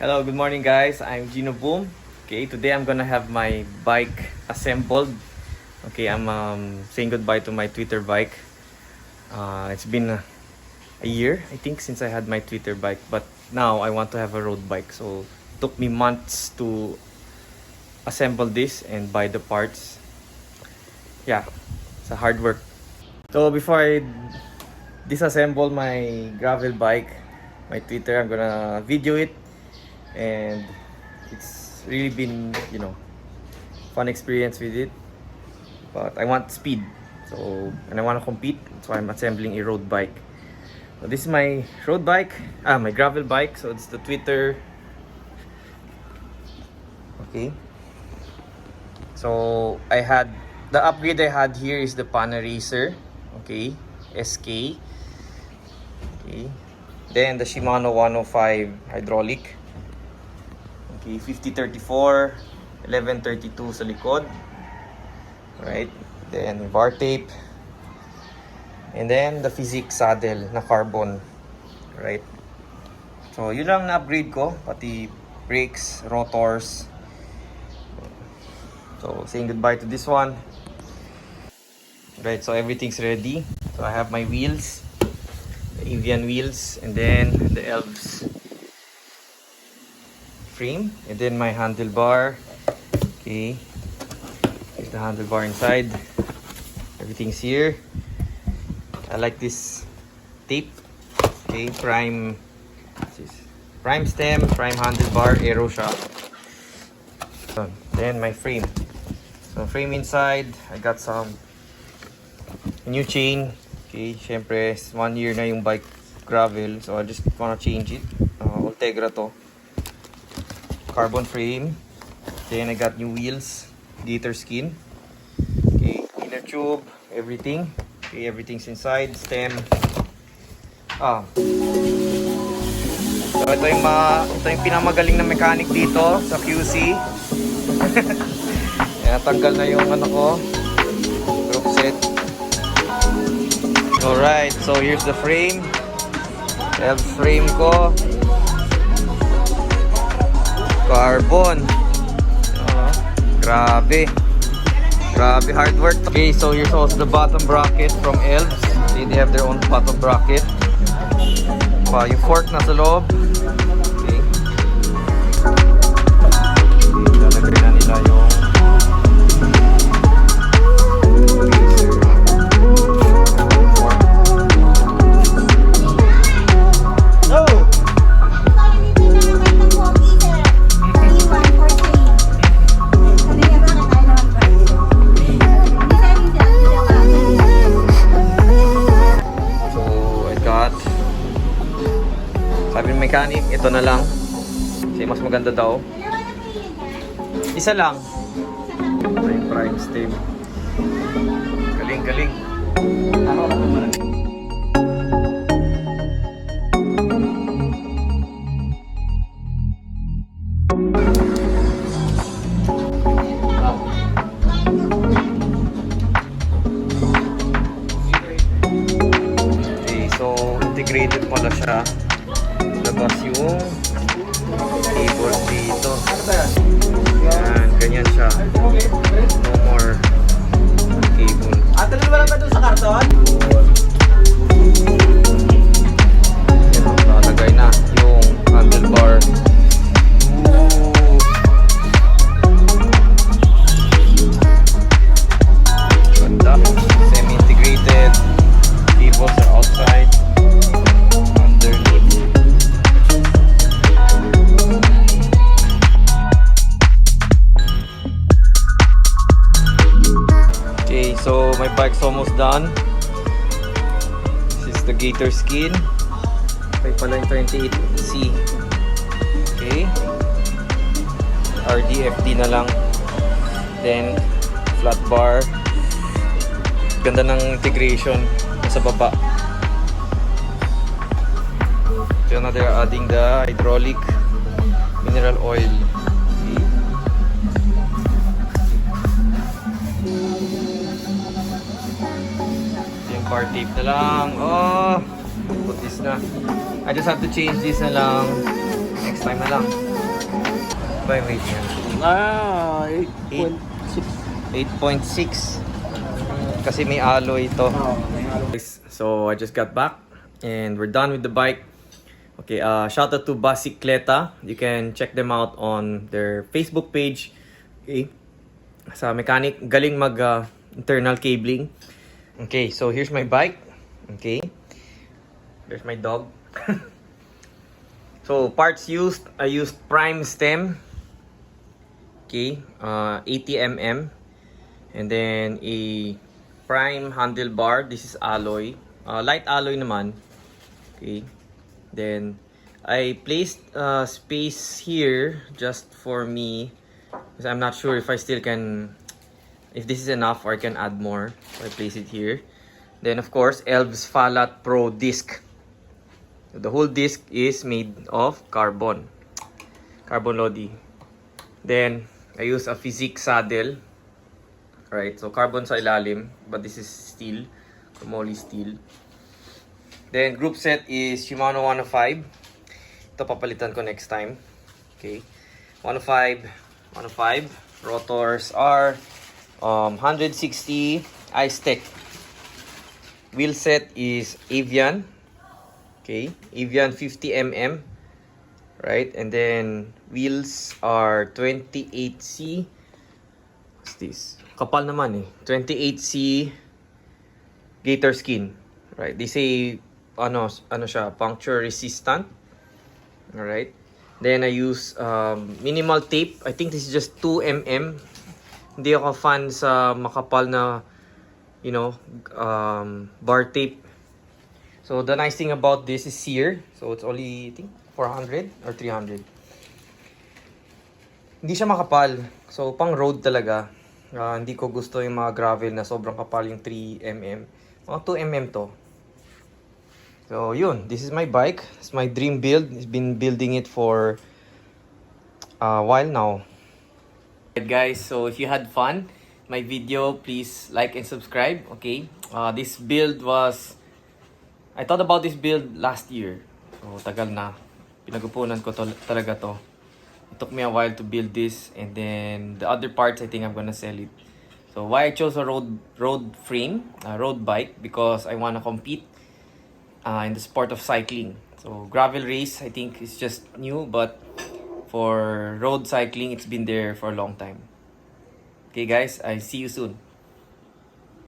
Hello, good morning guys. I'm Gino. Okay, today I'm gonna have my bike assembled. Okay, I'm saying goodbye to my Twitter bike. It's been a year, I think, since I had my Twitter bike, but now I want to have a road bike. So it took me months to assemble this and buy the parts. Yeah, it's a hard work. So before I disassemble my gravel bike, my Twitter, I'm gonna video it, and it's really been, fun experience with it. But I want speed, so, and I want to compete, so I'm assembling a road bike. So this is my road bike, my gravel bike. So it's the Twitter. Okay, so I had the upgrade I had here is the Pana Racer. Okay, SK. Okay, then the Shimano 105 hydraulic. Okay, 5034, 1132 sa likod. Right, then bar tape. And then the Fizik saddle na carbon. Right. So yun lang na-upgrade ko, pati brakes, rotors. So saying goodbye to this one. Right, so everything's ready. So I have my wheels, the Avian wheels, and then the Elves frame, and then my handlebar. Okay, here's the handlebar inside. Everything's here. I like this tape. Okay, prime stem, prime handlebar, aero shop. So, then my frame. So frame inside, I got some new chain. Okay, syempre 1 year na yung bike gravel, so I just wanna change it. Ultegra to. Carbon frame. Then I got new wheels, gator skin. Okay, inner tube, everything. Okay, everything's inside, stem. So ito yung pinamagaling na mechanic dito sa QC. Tanggal na yung group set. Alright, so here's the frame. Elves frame ko. Carbon. Grabe hard work. Okay, so here's also the bottom bracket from Elves. They have their own bottom bracket. Yung fork na sa loob. Okay. Lalagay na nila yung mechanic, ito na lang. Kasi mas maganda daw. Isa lang. Prime stem. Galing. Okay, so integrated pala siya. Labas yung cable dito. Yan, ganyan siya. No more cable. Tuloy mo lang ba doon sa karton? Yan, nakalagay na yung handlebar. Ganda. Semi-integrated. Cables are outside. So my bike's almost done. This is the gator skin. Ito pala yung 28C. Okay. RDFD na lang. Then flat bar. Ganda ng integration sa baba. So now they're adding the hydraulic mineral oil. Bar tape na lang. Put this na. I just have to change this na lang. Next Next time na lang. Ba yung weight niya? 8.6. Kasi may alloy ito. So I just got back and we're done with the bike. Okay, shout out to Bicicleta. You can check them out on their Facebook page. Okay. Sa mechanic, galing mag internal cabling. Okay, so here's my bike. Okay. There's my dog. So parts used, I used prime stem. Okay, 80 mm. And then a prime handlebar. This is alloy. Light alloy naman. Okay. Then I placed space here just for me because I'm not sure if I still can, if this is enough or I can add more. So I place it here. Then of course Elves Falath Pro disc. So the whole disc is made of carbon lodi. Then I use a Fizik saddle. Right, so carbon sa ilalim, but this is steel, chromoly steel. Then group set is Shimano 105. Ito papalitan ko next time. Okay. 105. Rotors are 160 ice tech. Wheel set is Avian. Okay. Avian 50 mm. Right. And then wheels are 28C. What's this? Kapal naman eh. 28C gator skin. Right. They say ano siya, puncture resistant. All right. Then I use minimal tape. I think this is just 2 mm. Hindi ako fan sa makapal na, you know, bar tape. So the nice thing about this is sear. So it's only, I think, 400 or 300. Hindi siya makapal. So pang road talaga. Hindi ko gusto yung mga gravel na sobrang kapal yung 3 mm. Mga 2 mm to. So yun, this is my bike. It's my dream build. I've been building it for a while now. Alright guys, so if you had fun, my video, please like and subscribe. Okay, this build was, I thought about this build last year. So tagal na. Pinagupunan ko talaga to. It took me a while to build this, and then the other parts I think I'm gonna sell it. So why I chose a road frame, road bike, because I wanna compete in the sport of cycling. So gravel race I think is just new, but for road cycling it's been there for a long time. Okay guys, I see you soon.